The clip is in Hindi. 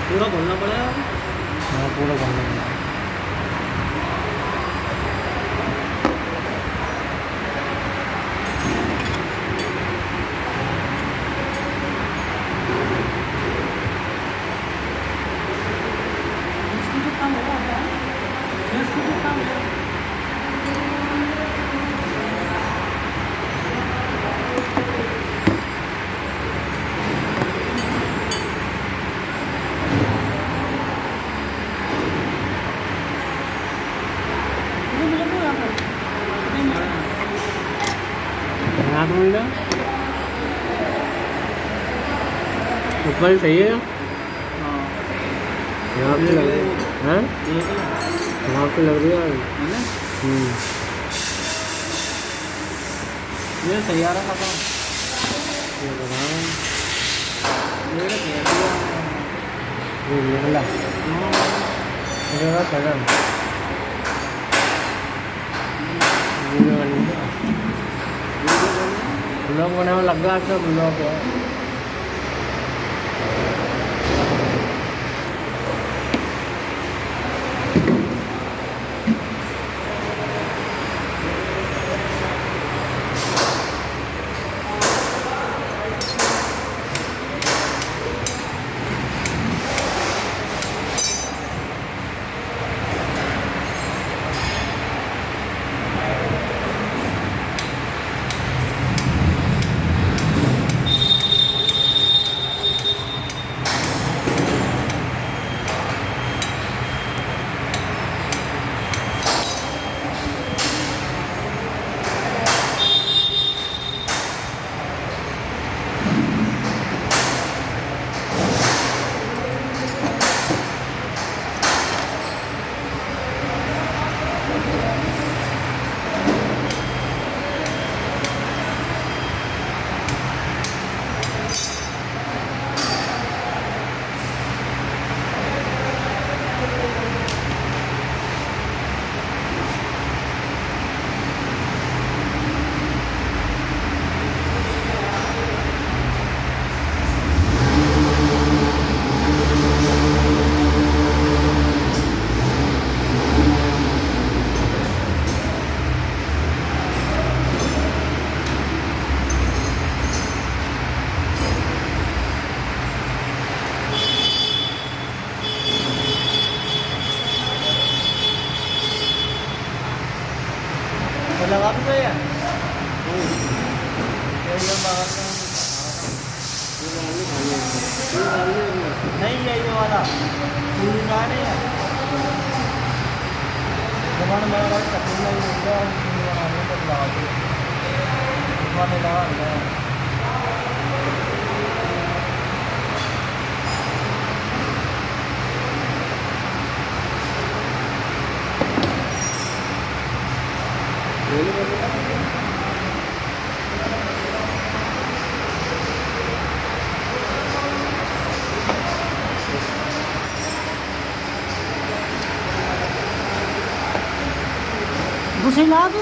पूरा खोलना पड़ेगा। हाँ पूरा खोलना पड़ेगा। इसकी कितना होगा क्या? इसकी कितना होगा? यहाँ तो मिला ऊपर सही है। हाँ यहाँ पे लग रही है, यहाँ पे लग रही है। ये सही आ रहा था। ये बना ये तो कह दिया। ये निकला ये बात कदम ब्लॉग बनाने में लग गया तो ब्लॉग है। तो लगा भी गया ये बाहर नहीं है ये वाला फूल का नहीं है जमान मेरा चक्कर नहीं होगा बनाने को लगा दो उसमें लगा घुसे ला दो